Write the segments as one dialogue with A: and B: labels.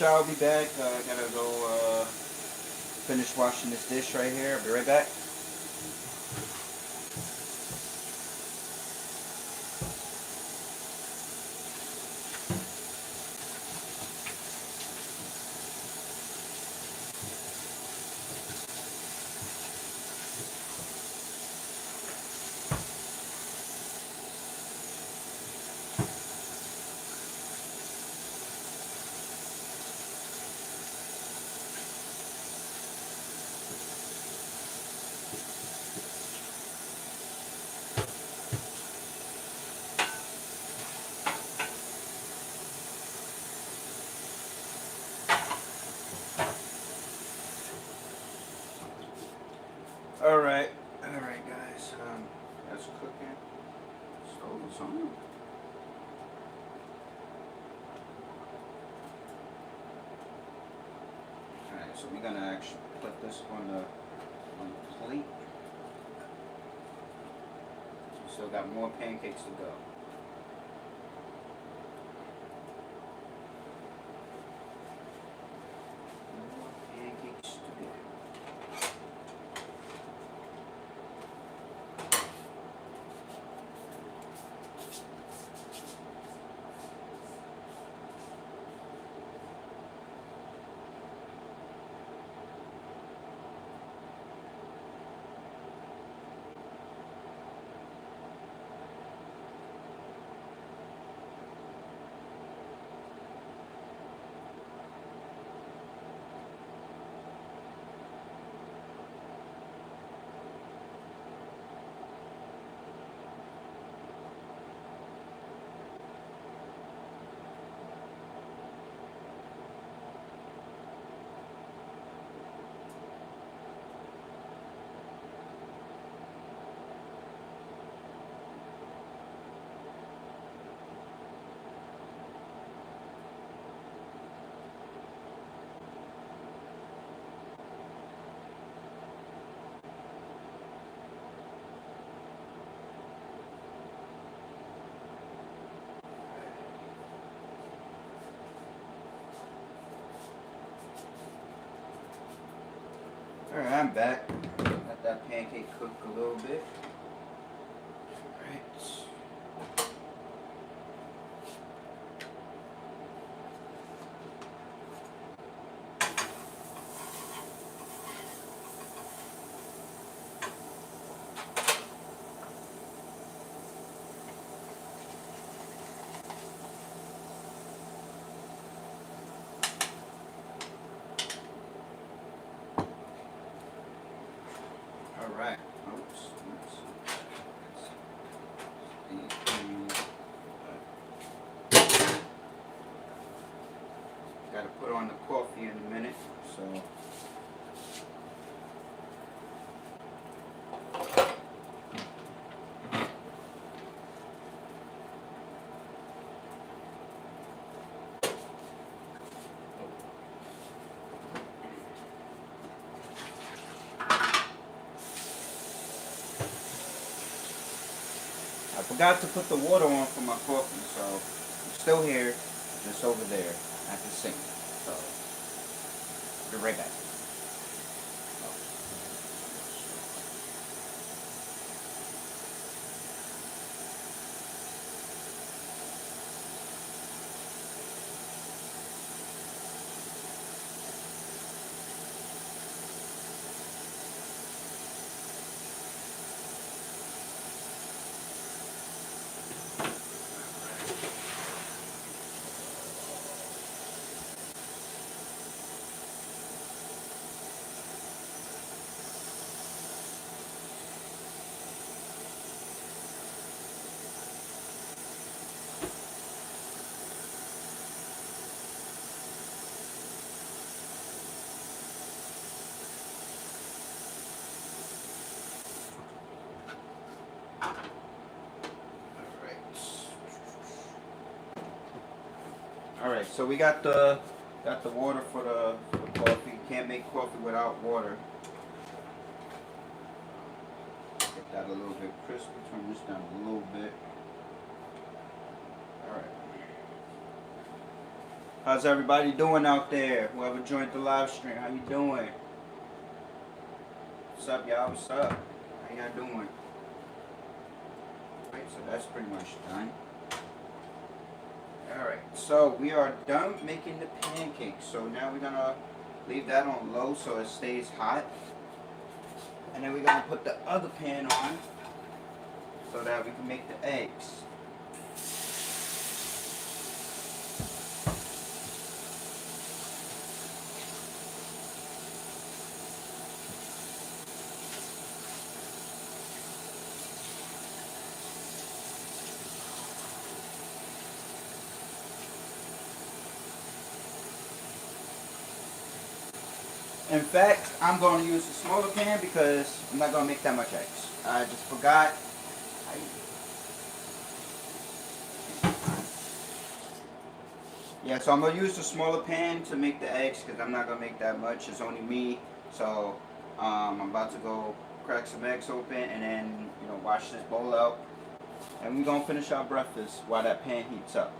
A: I'll be back. I gotta go finish washing this dish right here. I'll be right back. Alright guys, that's cooking. Stove is on. Alright, so we're gonna actually put this on the plate. We still got more pancakes to go. More pancakes to go. Alright, I'm back. Let that pancake cook a little bit. Alright. Alright. Oops. Gotta put on the coffee in a minute, so. I forgot to put the water on for my coffee, so it's still here, just over there at the sink. So, be right back. Alright, so we got the water for the coffee. Can't make coffee without water. Get that a little bit crispy. Turn this down a little bit. Alright. How's everybody doing out there? Whoever joined the live stream, how you doing? What's up, y'all? What's up? How y'all doing? Right, so that's pretty much done. Alright, so we are done making the pancakes. So now we're gonna leave that on low so it stays hot. And then we're gonna put the other pan on so that we can make the eggs. In fact, I'm going to use a smaller pan because I'm not going to make that much eggs. I just forgot. Yeah, so I'm going to use the smaller pan to make the eggs because I'm not going to make that much. It's only me. So I'm about to go crack some eggs open and then, wash this bowl out. And we're going to finish our breakfast while that pan heats up.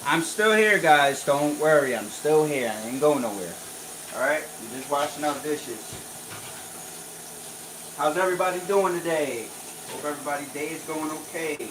A: I'm still here, guys. Don't worry. I'm still here. I ain't going nowhere. Alright? We're just washing out dishes. How's everybody doing today? Hope everybody's day is going okay.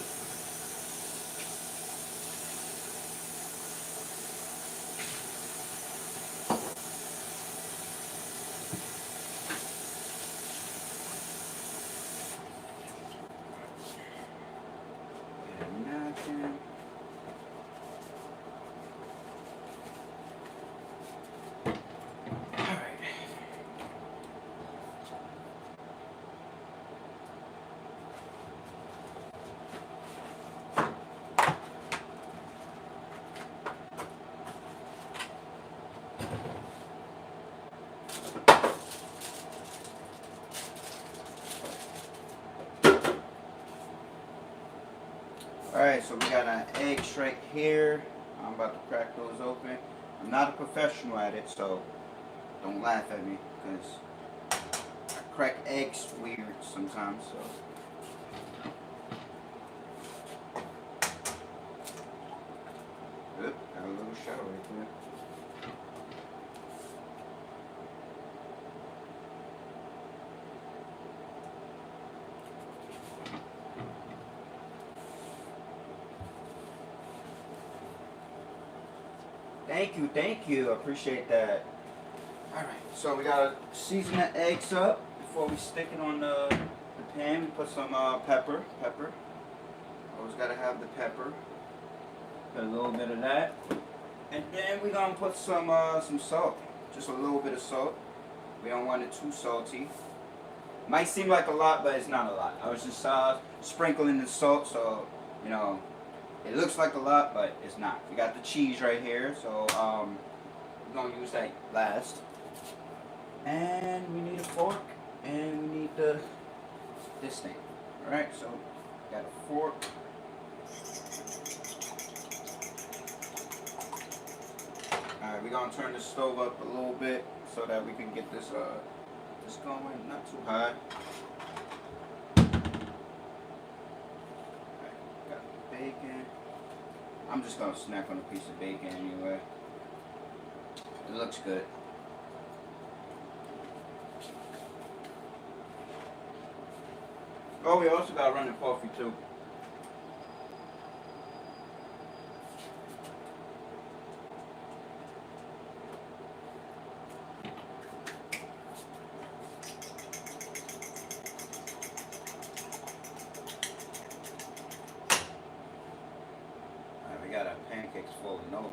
A: Alright, so we got our eggs right here. I'm about to crack those open. I'm not a professional at it, so don't laugh at me, because I crack eggs weird sometimes, so. Oop, got a little shadow right there. Thank you. I appreciate that. Alright, so we gotta season the eggs up before we stick it on the pan. We put some pepper. Always gotta have the pepper. Put a little bit of that. And then we're gonna put some salt. Just a little bit of salt. We don't want it too salty. Might seem like a lot, but it's not a lot. I was just sprinkling the salt, so it looks like a lot, but it's not. We got the cheese right here, so we're gonna use that last. And we need a fork, and we need this thing. All right, so got a fork. All right, we're gonna turn the stove up a little bit so that we can get this going, not too high. Bacon. I'm just gonna snack on a piece of bacon anyway. It looks good. Oh, we also got running coffee too. We got our pancakes falling over.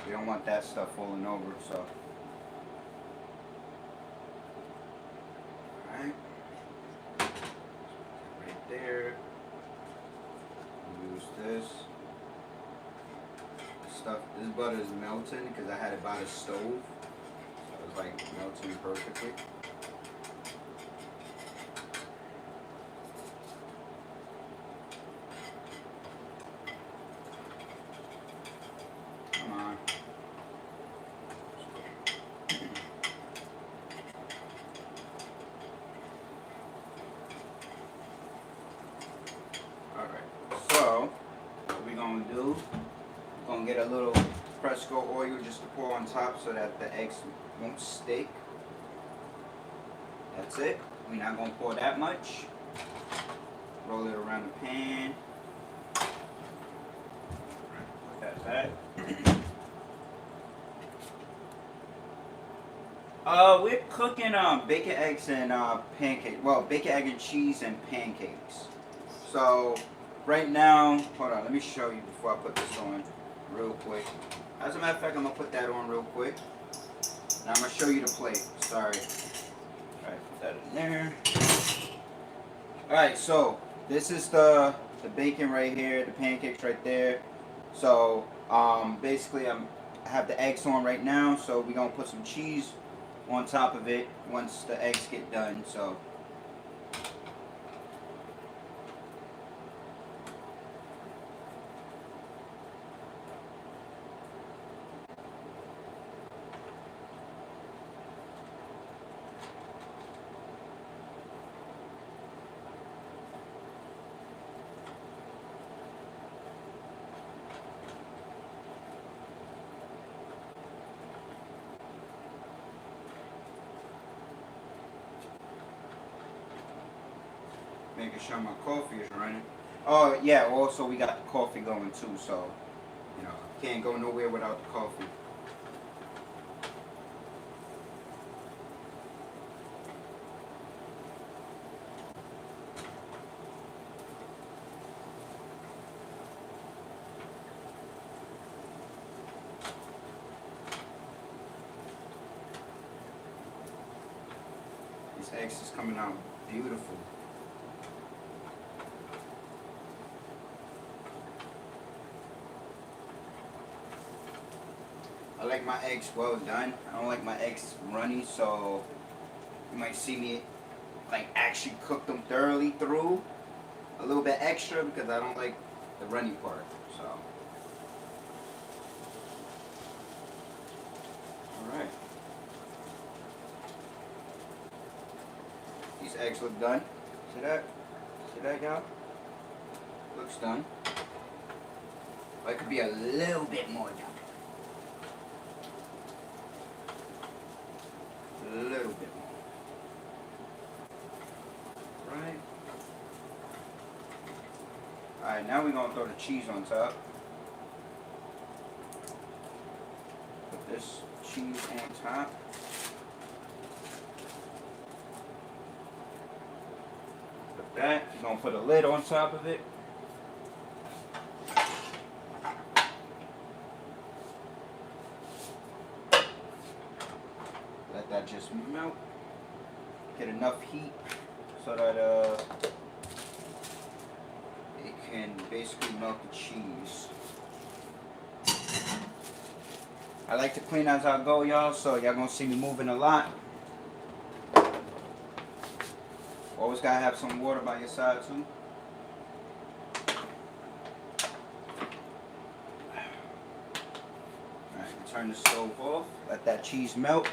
A: We don't want that stuff falling over, so. Alright. there. Use this. This butter is melting because I had it by the stove. So it's like melting perfectly. Come on. Alright, so what we're going to do, we're going to get a little Cresco oil just to pour on top so that the eggs won't stick. That's it. We're not going to pour that much. Roll it around the pan. Put that back. We're cooking bacon, eggs, and pancakes. Well, bacon, egg, and cheese and pancakes. So right now, hold on. Let me show you before I put this on real quick. As a matter of fact, I'm gonna put that on real quick. And I'm gonna show you the plate. Sorry. Alright, put that in there. Alright, so this is the bacon right here, the pancakes right there. So basically I have the eggs on right now, so we're gonna put some cheese on top of it once the eggs get done. So making sure my coffee is running. Oh yeah, also we got the coffee going too, so you know, can't go nowhere without the coffee. These eggs is coming out beautiful. I like my eggs well done. I don't like my eggs runny, so you might see me like actually cook them thoroughly through. A little bit extra because I don't like the runny part. So alright. These eggs look done. See that? See that, y'all? Looks done. But it could be a little bit more done. A little bit more. Right. Alright, now we're going to throw the cheese on top. Put this cheese on top. Put that. You're going to put a lid on top of it. Let that just melt. Get enough heat so that it can basically melt the cheese. I like to clean as I go, y'all, so y'all gonna see me moving a lot. Always gotta have some water by your side too. Alright, turn the stove off. Let that cheese melt.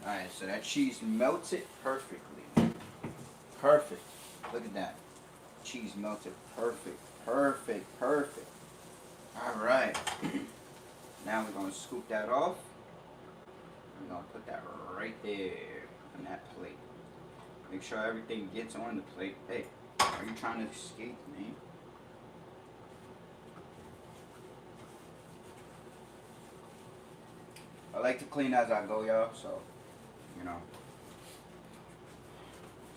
A: Alright, so that cheese melted perfectly. Perfect. Look at that. Cheese melted perfect. Perfect. Perfect. Alright. Now we're going to scoop that off. We're going to put that right there on that plate. Make sure everything gets on the plate. Hey, are you trying to escape me? I like to clean as I go, y'all, so, you know.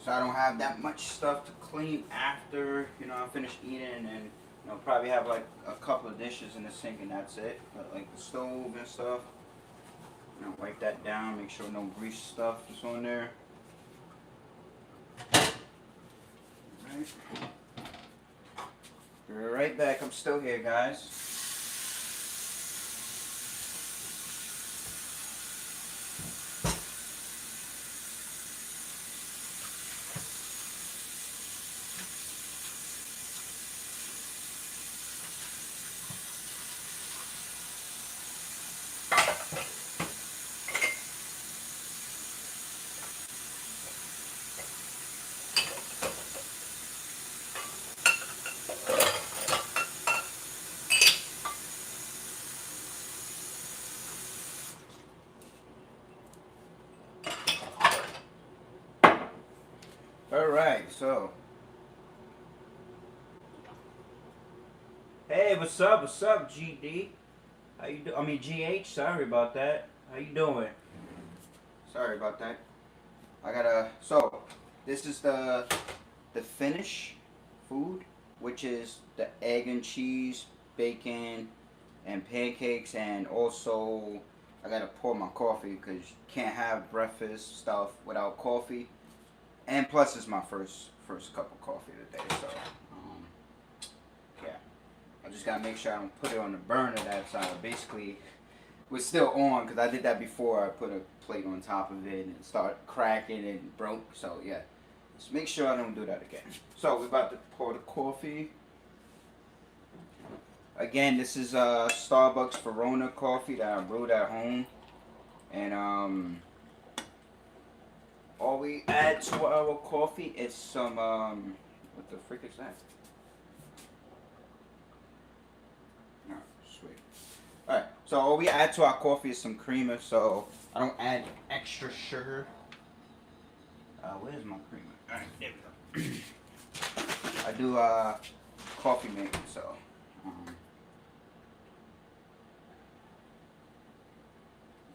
A: so I don't have that much stuff to clean after, you know, I finish eating, and you know, probably have like a couple of dishes in the sink and that's it. But like the stove and stuff, you know, wipe that down, make sure no grease stuff is on there. Right. Be right back. I'm still here, guys. Alright, so. Hey, what's up? What's up, GD? How you do? I mean, GH. Sorry about that. How you doing? Sorry about that. I gotta. So, this is the finish food, which is the egg and cheese, bacon, and pancakes, and also I gotta pour my coffee because you can't have breakfast stuff without coffee. And plus, it's my first cup of coffee today, so yeah. I just gotta make sure I don't put it on the burner that side. Basically, was still on because I did that before. I put a plate on top of it and it started cracking and broke. So yeah, just make sure I don't do that again. So we're about to pour the coffee. Again, this is Starbucks Verona coffee that I brewed at home, and all we add to our coffee is some what the frick is that? No, sweet. Alright, so all we add to our coffee is some creamer, so I don't add extra sugar. Where's my creamer? Alright, there we go. I do coffee making, so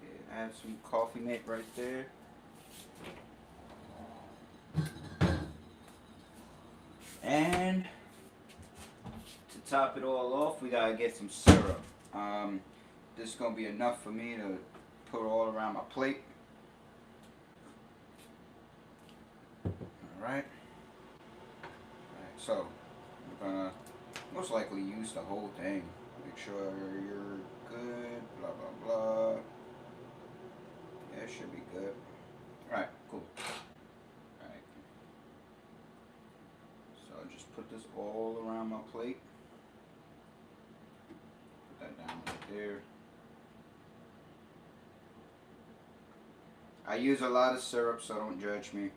A: yeah, add some coffee mate right there. And to top it all off, we gotta get some syrup. This is gonna be enough for me to put all around my plate. Alright. So, we're gonna most likely use the whole thing. Make sure you're good, blah blah blah. Yeah, it should be good. Alright, cool. Alright. So just put this all around my plate. Put that down right there. I use a lot of syrup, so don't judge me.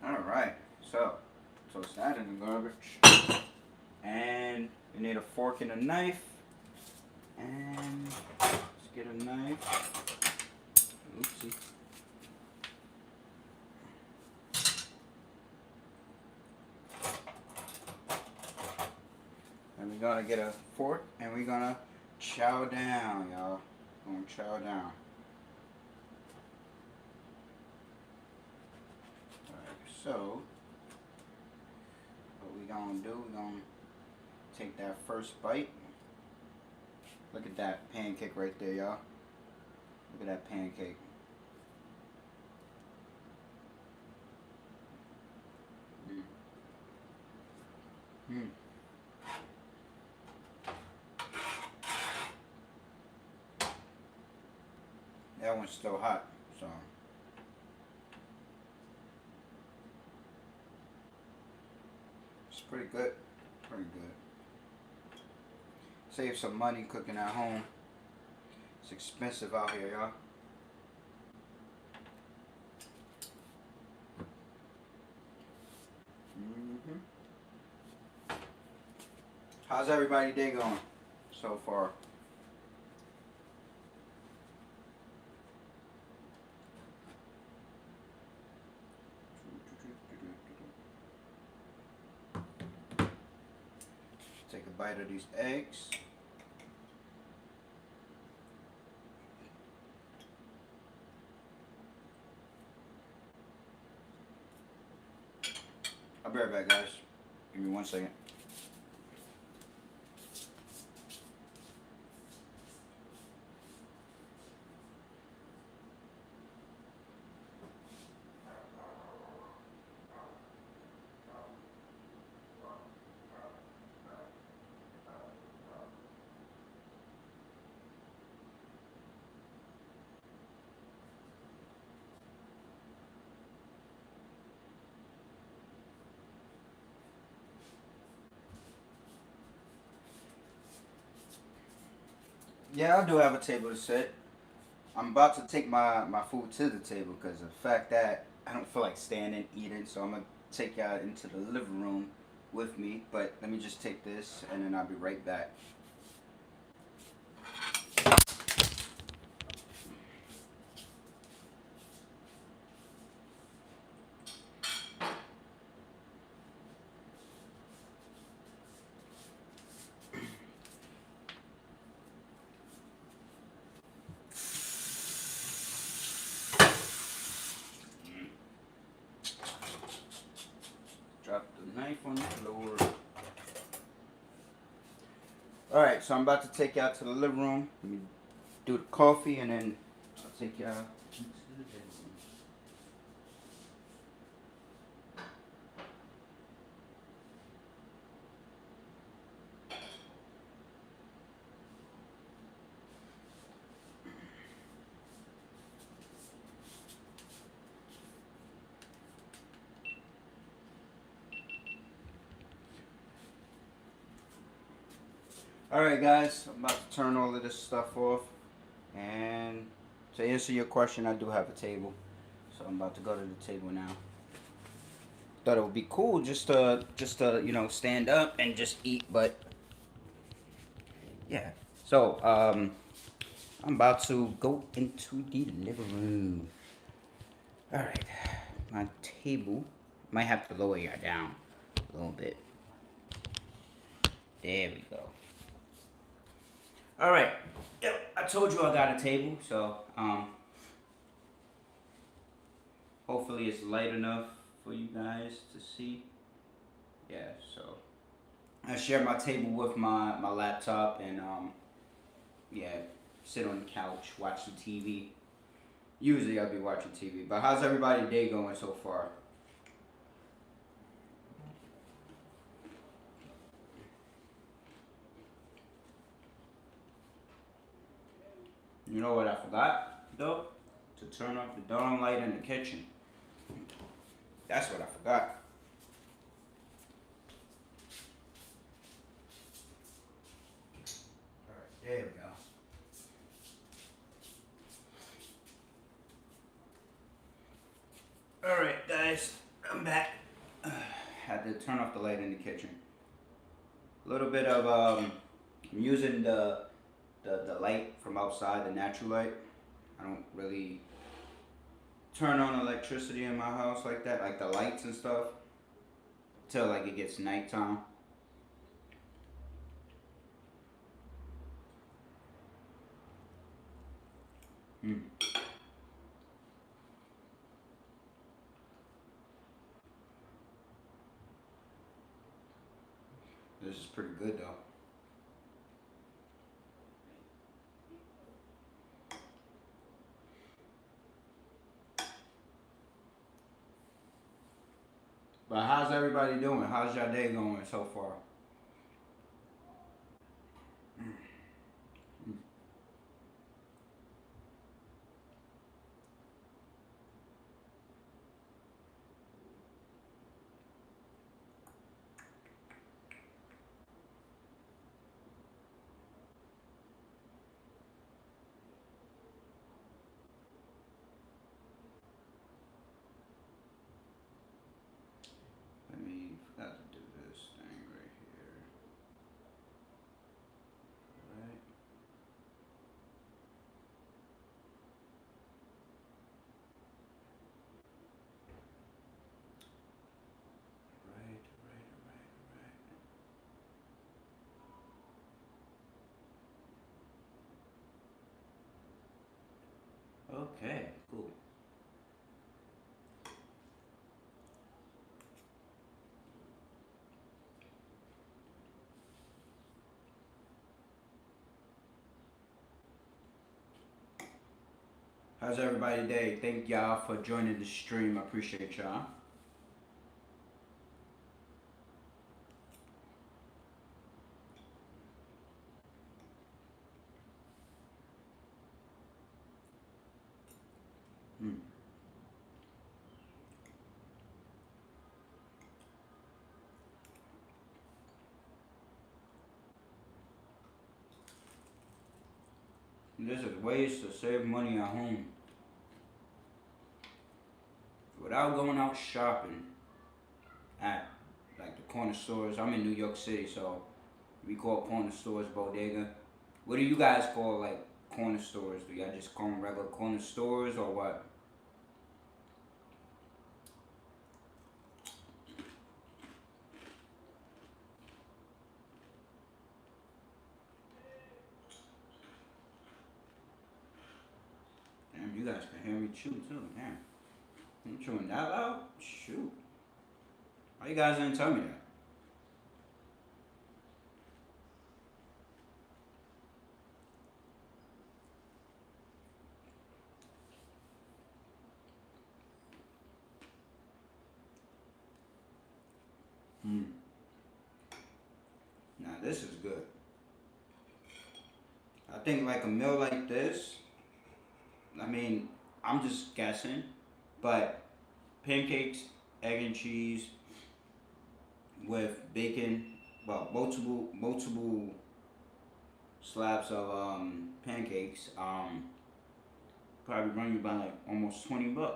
A: Alright, so toss that in the garbage. And you need a fork and a knife. And let's get a knife. Oopsie. And we're gonna get a fork and we're gonna chow down, y'all. We're gonna chow down. Alright, so what we're gonna do, we're gonna take that first bite. Look at that pancake right there, y'all. Look at that pancake. Mm. That one's still hot, so. It's pretty good. Pretty good. Save some money cooking at home. It's expensive out here, y'all. How's everybody's day going so far? Take a bite of these eggs. I'll be right back, guys. Give me 1 second. Yeah, I do have a table to sit. I'm about to take my food to the table because of the fact that I don't feel like standing eating, so I'm gonna take y'all into the living room with me. But let me just take this and then I'll be right back. Drop the knife on the floor. Alright, so I'm about to take y'all to the living room. Let me do the coffee and then I'll take y'all into the living room. Alright guys, I'm about to turn all of this stuff off, and to answer your question, I do have a table, so I'm about to go to the table now. Thought it would be cool just to stand up and just eat, but yeah. So I'm about to go into the living room. Alright, my table, might have to lower y'all down a little bit. There we go. All right. Yep, I told you I got a table, so hopefully it's light enough for you guys to see. Yeah, so I share my table with my laptop and yeah, sit on the couch, watch some TV. Usually I'll be watching TV, but how's everybody's day going so far? You know what I forgot though? To turn off the darn light in the kitchen. That's what I forgot. Alright, there we go. Alright guys, I'm back. Had to turn off the light in the kitchen. A little bit of I'm using the light from outside, the natural light. I don't really turn on electricity in my house like that, like the lights and stuff, till like it gets nighttime. Mm. This is pretty good though. But how's everybody doing? How's your day going so far? Let me forgot to do this thing right here. Right. Right, right, right. Okay, cool. How's everybody today? Thank y'all for joining the stream. I appreciate y'all. Mm. This is ways to save money at home without going out shopping at like the corner stores. I'm in New York City, so we call corner stores bodega. What do you guys call like corner stores? Do y'all just call them regular corner stores or what? Damn, you guys can hear me chew too. Damn, I'm chewing that loud. Shoot, why you guys didn't tell me that? Hmm. Now this is good. I think like a meal like this. I mean, I'm just guessing, but pancakes, egg and cheese with bacon, well, multiple slabs of pancakes, probably run you by like almost $20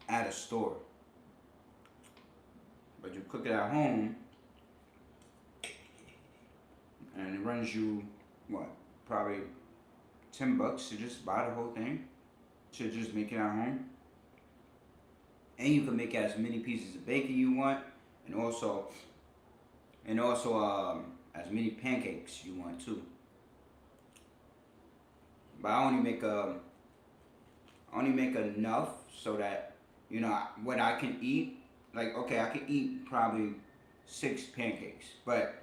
A: at a store. But you cook it at home, and it runs you what? Probably $10 to just buy the whole thing. To just make it at home, and you can make as many pieces of bacon you want, and also as many pancakes you want too. But I only make enough so that what I can eat. Like okay, I can eat probably 6 pancakes, but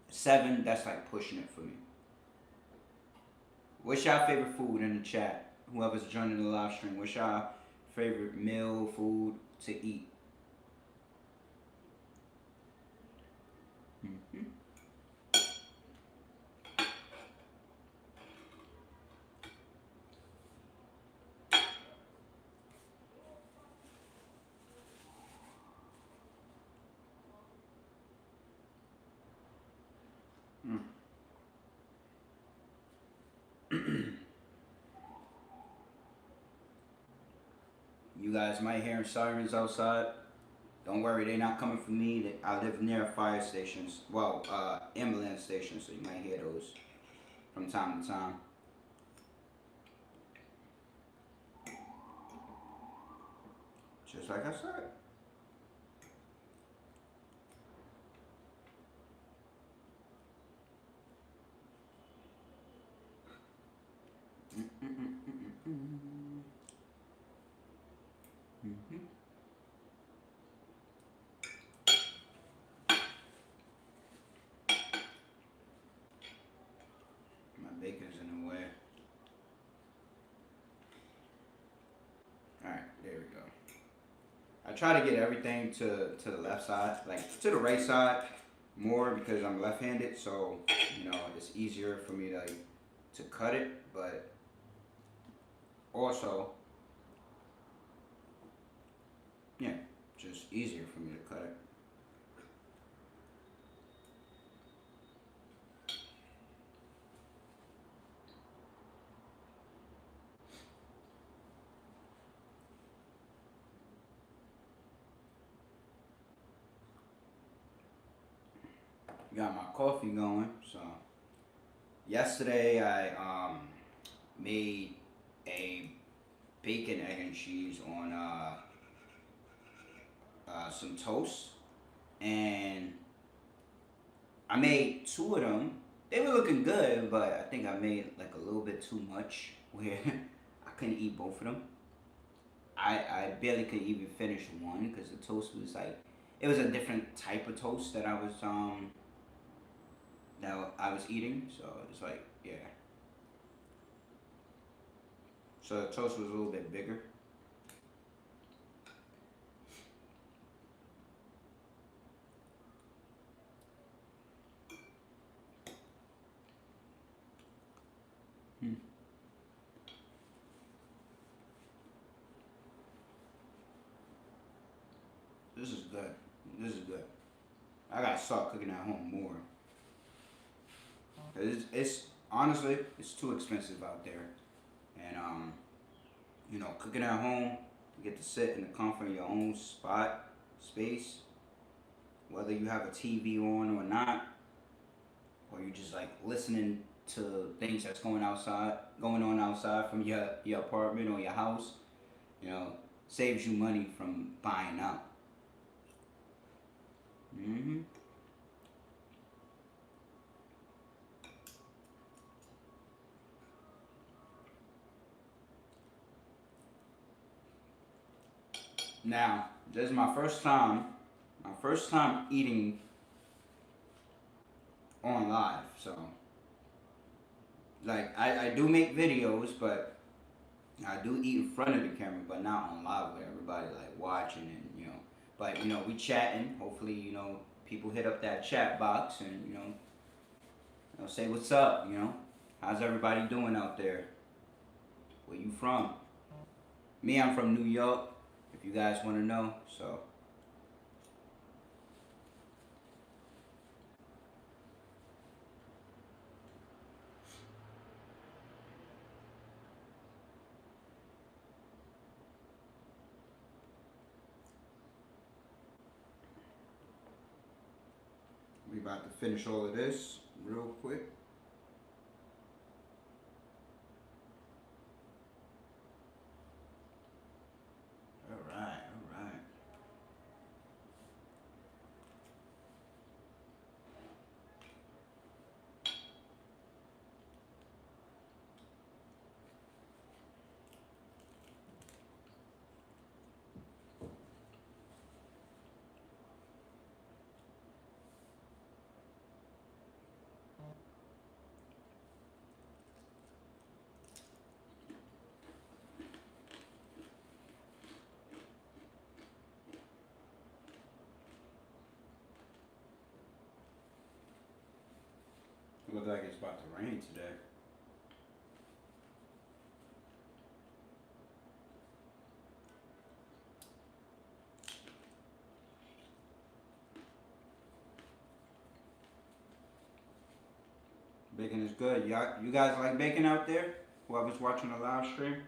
A: 7 that's like pushing it for me. What's your favorite food in the chat? Whoever's joining the live stream, what's your favorite meal, food to eat? Mm-hmm. You guys might hear sirens outside. Don't worry, they're not coming for me. I live near fire stations. Well, ambulance stations, so you might hear those from time to time. Just like I said. Mm-hmm. My bacon's in the way. Alright, there we go. I try to get everything to the left side, like to the right side more because I'm left-handed, so it's easier for me to cut it, but also yeah, just easier for me to cut it. Got my coffee going, so yesterday I made a bacon, egg, and cheese on some toast, and I made 2 of them. They were looking good, but I think I made like a little bit too much where I couldn't eat both of them. I barely could even finish one because the toast was like it was a different type of toast that I was eating. So it's like yeah. So the toast was a little bit bigger. Hmm. This is good. This is good. I gotta start cooking at home more. It's honestly it's too expensive out there, and cooking at home, you get to sit in the comfort of your own spot, space, whether you have a TV on or not, or you just like listening to things that's going on outside from your apartment or your house. You know, saves you money from buying out. Hmm. Now, this is my first time. My first time eating on live. So, like, I do make videos, but I do eat in front of the camera, but not on live with everybody like watching and But we chatting. Hopefully, people hit up that chat box and say what's up. How's everybody doing out there? Where you from? Me, I'm from New York. If you guys want to know, so. We about to finish all of this real quick. All right, all right. It looks like it's about to rain today. Bacon is good. You guys like bacon out there? Whoever's watching the live stream?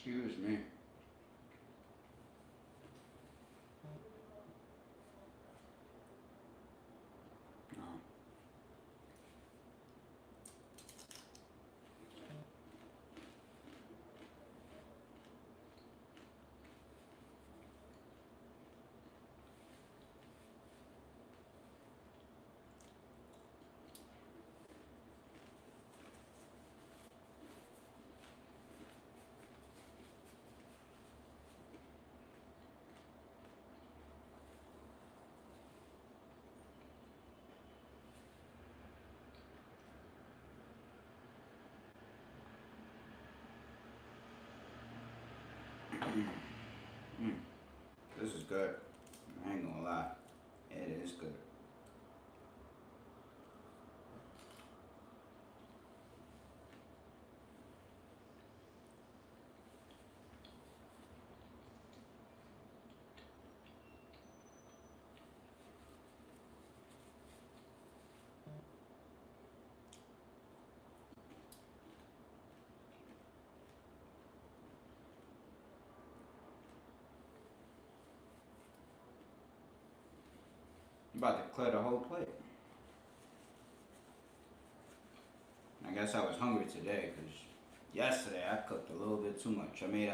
A: Excuse me. No. Mm. This is good. I ain't gonna lie. It is good. I'm about to clear the whole plate. I guess I was hungry today because yesterday I cooked a little bit too much. I made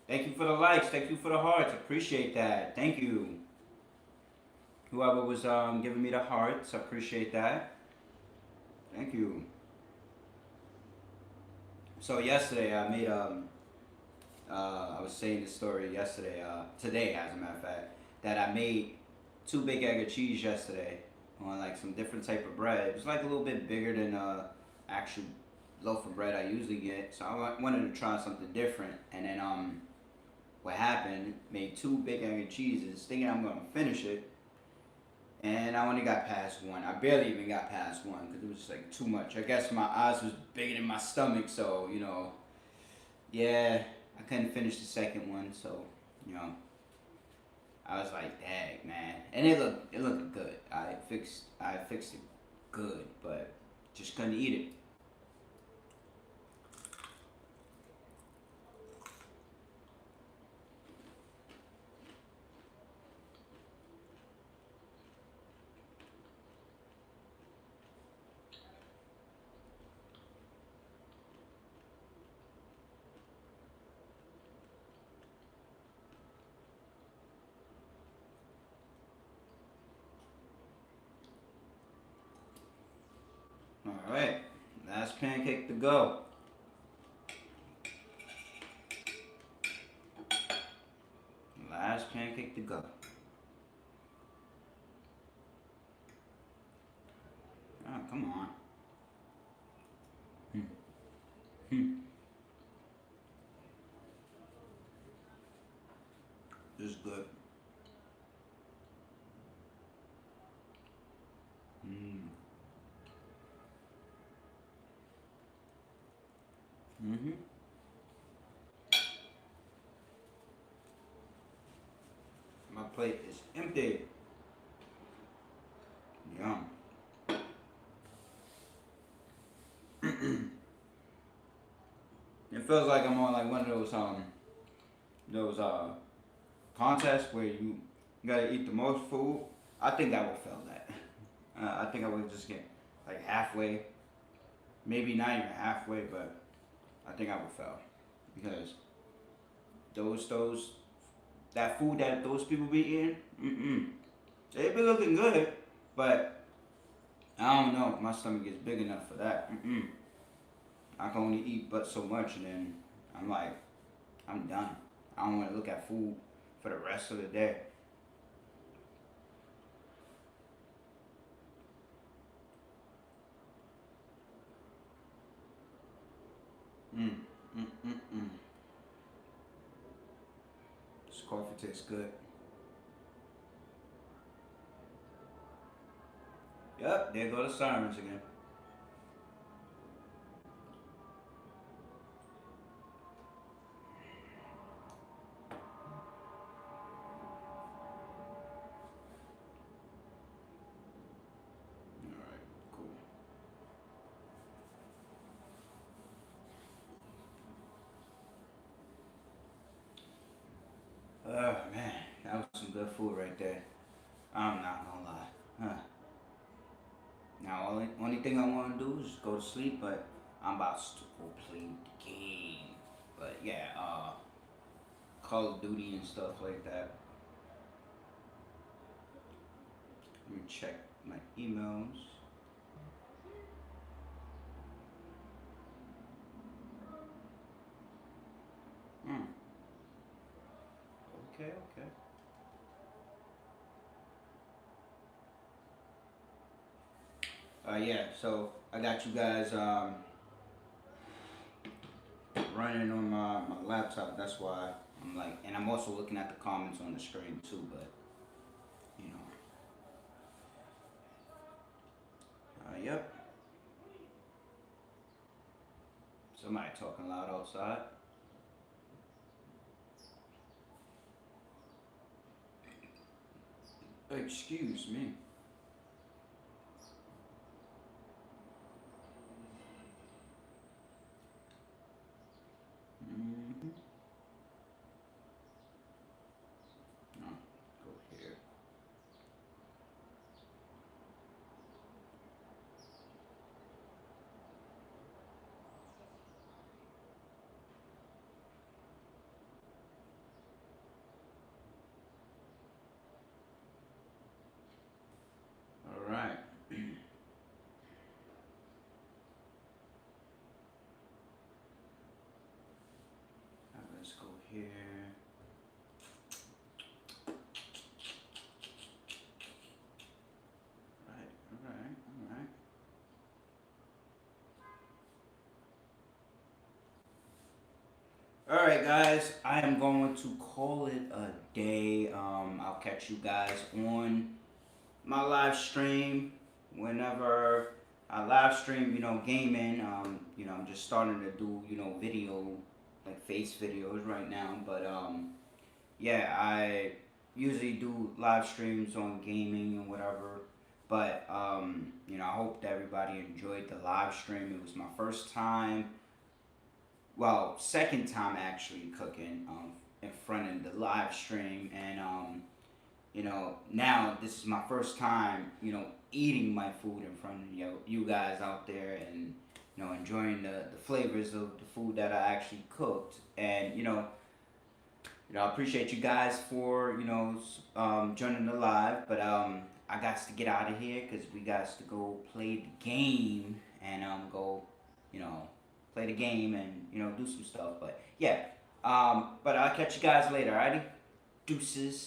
A: thank you for the likes, thank you for the hearts, appreciate that. Thank you. Whoever was giving me the hearts, I appreciate that. Thank you. So yesterday I made I was saying this story yesterday, today as a matter of fact, that I made two big egg of cheese yesterday on like some different type of bread. It was like a little bit bigger than actual loaf of bread I usually get, so I wanted to try something different. And then what happened? Made two big egg and cheeses, thinking I'm gonna finish it, and I only got past one. I barely even got past one because it was just like too much. I guess my eyes was bigger than my stomach, so yeah, I couldn't finish the second one. So you know, I was like, dang man, and it looked good. I fixed it good, but just couldn't eat it. All right, last pancake to go. Last pancake to go. Oh, come on. Hmm. Hmm. This is good. Mm. Mm-hmm. My plate is empty. Yum. It feels like I'm on like one of those contests where you gotta eat the most food. I think I would fail that. I think I would just get like halfway, maybe not even halfway, but I think I would fail because those that food that those people be eating, they be looking good, but I don't know if my stomach is big enough for that. I can only eat but so much, and then I'm like, I'm done. I don't want to look at food for the rest of the day. Mm, mm, mm, mm. This coffee tastes good. Yep, there go the sirens again. All right, cool. Oh man, that was some good food right there. I'm not gonna lie. Huh. Now, only thing I want to do is go to sleep, but I'm about to go play the game. But yeah, Call of Duty and stuff like that. Let me check my emails. Hmm. Okay, okay. Yeah, so I got you guys running on my laptop. That's why I'm like, and I'm also looking at the comments on the screen too. But you know, yep. Somebody talking loud outside. Excuse me. Mm-hmm. No, go here. All right, guys. I am going to call it a day. I'll catch you guys on my live stream whenever I live stream. Gaming. I'm just starting to do video, like face videos right now. But yeah, I usually do live streams on gaming and whatever. But I hope that everybody enjoyed the live stream. It was my first time, well, second time actually cooking in front of the live stream, and now this is my first time, eating my food in front of you guys out there, and enjoying the flavors of the food that I actually cooked, and I appreciate you guys for joining the live, but I got to get out of here because we got to go play the game and go you know play the game and do some stuff. But yeah, but I'll catch you guys later. Alrighty, deuces.